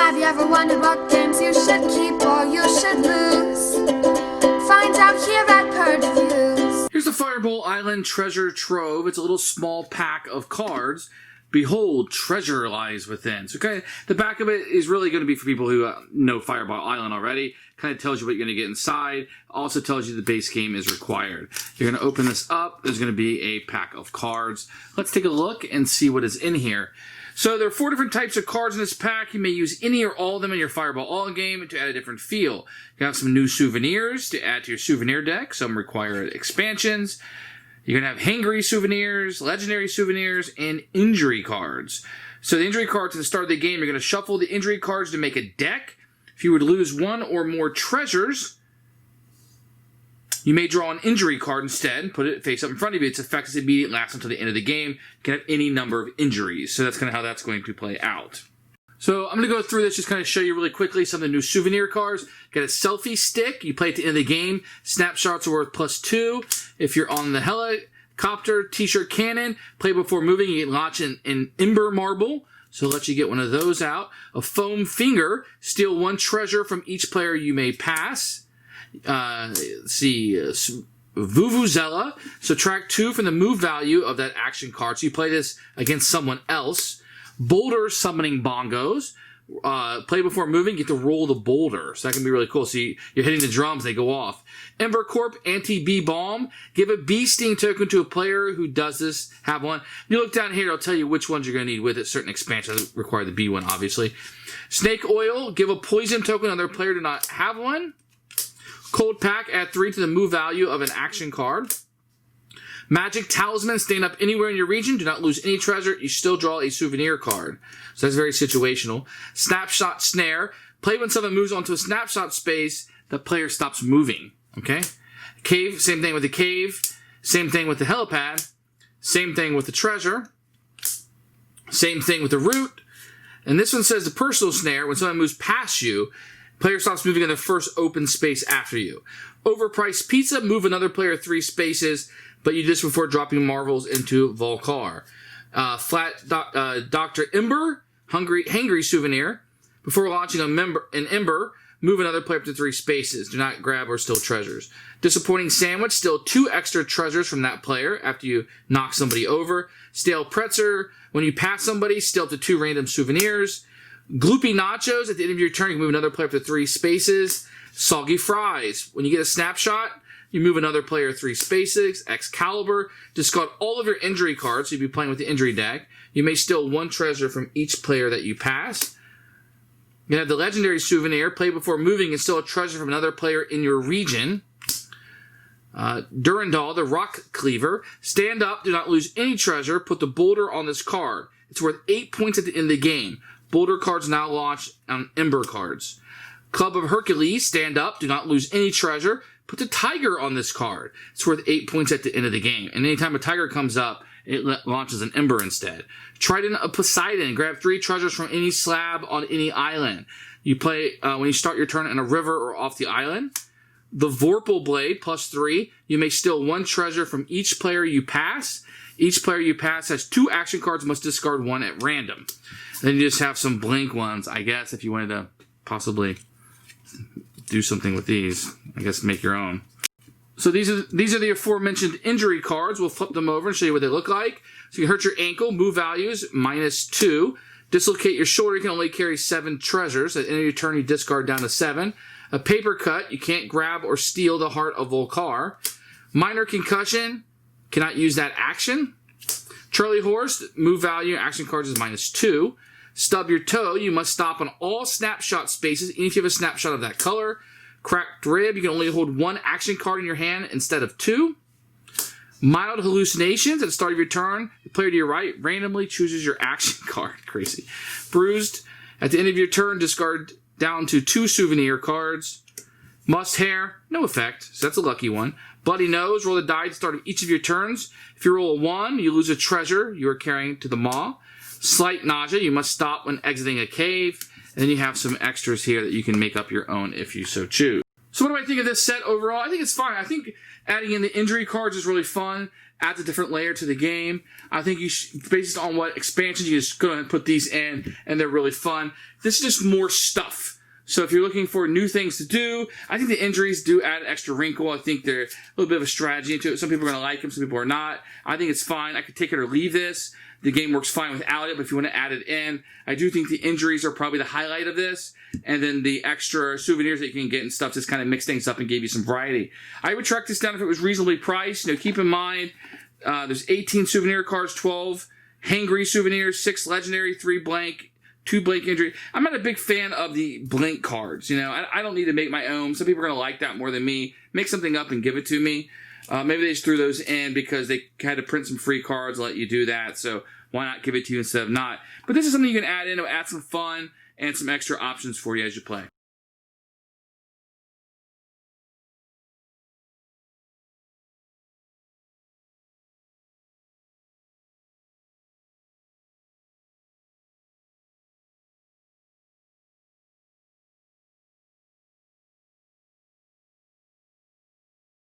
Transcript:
Have you ever wondered what games you should keep or you should lose? Find out here at Purge Reviews. Here's the Fireball Island Treasure Trove. It's a little small pack of cards. Behold, treasure lies within. So kind of the back of it is really going to be for people who know Fireball Island already. Kind of tells you what you're going to get inside. Also tells you the base game is required. You're going to open this up. There's going to be a pack of cards. Let's take a look and see what is in here. So there are 4 different types of cards in this pack. You may use any or all of them in your Fireball Island game to add a different feel. You have some new souvenirs to add to your souvenir deck. Some require expansions. You're going to have hangry souvenirs, legendary souvenirs, and injury cards. So the injury cards at the start of the game, you're going to shuffle the injury cards to make a deck. If you would lose 1 or more treasures, you may draw an injury card instead and put it face up in front of you. Its effect is immediate, lasts until the end of the game. You can have any number of injuries. So that's kind of how that's going to play out. So I'm going to go through this, just kind of show you really quickly some of the new souvenir cards. Got a selfie stick. You play at the end of the game. Snapshots are worth +2. If you're on the helicopter, t-shirt cannon, play before moving, you get launch an ember marble. So it'll let you get one of those out. A foam finger. Steal 1 treasure from each player you may pass. Let's see, Vuvuzela. Subtract 2 from the move value of that action card. So you play this against someone else. Boulder summoning bongos. Play before moving, you get to roll the boulder. So that can be really cool. So you're hitting the drums, they go off. Ember Corp anti-bee bomb. Give a bee sting token to a player who does this. Have one. You look down here, it'll tell you which ones you're going to need with it. Certain expansions require the bee one, obviously. Snake oil. Give a poison token to another player to not have one. Cold pack. Add 3 to the move value of an action card. Magic Talisman, stand up anywhere in your region. Do not lose any treasure. You still draw a souvenir card. So that's very situational. Snapshot Snare. Play when someone moves onto a snapshot space, the player stops moving. Okay? Cave, same thing with the cave. Same thing with the helipad. Same thing with the treasure. Same thing with the root. And this one says the personal snare. When someone moves past you, player stops moving in the first open space after you. Overpriced pizza. Move another player 3 spaces. But you do this before dropping marbles into vul-kar. Flat Dr. Ember, hangry souvenir. Before launching an Ember, move another player up to 3 spaces. Do not grab or steal treasures. Disappointing sandwich, steal 2 extra treasures from that player after you knock somebody over. Stale pretzer, when you pass somebody, steal up to 2 random souvenirs. Gloopy nachos, at the end of your turn, you can move another player up to 3 spaces. Soggy fries, when you get a snapshot, you move another player 3 spaces. Excalibur. Discard all of your injury cards. So you'll be playing with the injury deck. You may steal 1 treasure from each player that you pass. You have the legendary souvenir. Play before moving and steal a treasure from another player in your region. Durandal, the rock cleaver. Stand up. Do not lose any treasure. Put the boulder on this card. It's worth 8 points at the end of the game. Boulder cards now launch on Ember cards. Club of Hercules. Stand up. Do not lose any treasure. Put the tiger on this card. It's worth 8 points at the end of the game. And anytime a tiger comes up, it launches an ember instead. Trident of Poseidon. Grab 3 treasures from any slab on any island. You play when you start your turn in a river or off the island. The Vorpal Blade, +3. You may steal 1 treasure from each player you pass. Each player you pass has 2 action cards, must discard 1 at random. Then you just have some blank ones, I guess, if you wanted to possibly do something with these. I guess make your own. So these are the aforementioned injury cards. We'll flip them over and show you what they look like. So you hurt your ankle, move values, -2. Dislocate your shoulder, you can only carry 7 treasures. At the end of your turn, you discard down to 7. A paper cut, you can't grab or steal the heart of vul-kar. Minor concussion, cannot use that action. Charlie Horse, move value, action cards is -2. Stub your toe, you must stop on all snapshot spaces, even if you have a snapshot of that color. Cracked rib, you can only hold 1 action card in your hand instead of 2. Mild hallucinations, at the start of your turn, the player to your right randomly chooses your action card. Crazy. Bruised, at the end of your turn, discard down to 2 souvenir cards. Must hair, no effect, so that's a lucky one. Bloody nose, roll the die at the start of each of your turns. If you roll a 1, you lose a treasure you are carrying to the maw. Slight nausea, you must stop when exiting a cave. And then you have some extras here that you can make up your own if you so choose. So what do I think of this set overall? I think it's fine. I think adding in the injury cards is really fun. adds a different layer to the game. I think you should, based on what expansions, you just go ahead and put these in, and they're really fun. This is just more stuff. So if you're looking for new things to do, I think the injuries do add an extra wrinkle. I think they're a little bit of a strategy into it. Some people are going to like them, some people are not. I think it's fine. I could take it or leave this. The game works fine without it, but if you want to add it in, I do think the injuries are probably the highlight of this. And then the extra souvenirs that you can get and stuff just kind of mix things up and give you some variety. I would track this down if it was reasonably priced. Keep in mind, there's 18 souvenir cards, 12 hangry souvenirs, 6 legendary, 3 blank, 2 blank injury. I'm not a big fan of the blank cards. I don't need to make my own. Some people are going to like that more than me. Make something up and give it to me. Maybe they just threw those in because they had to print some free cards, let you do that. So why not give it to you instead of not? But this is something you can add in to add some fun and some extra options for you as you play.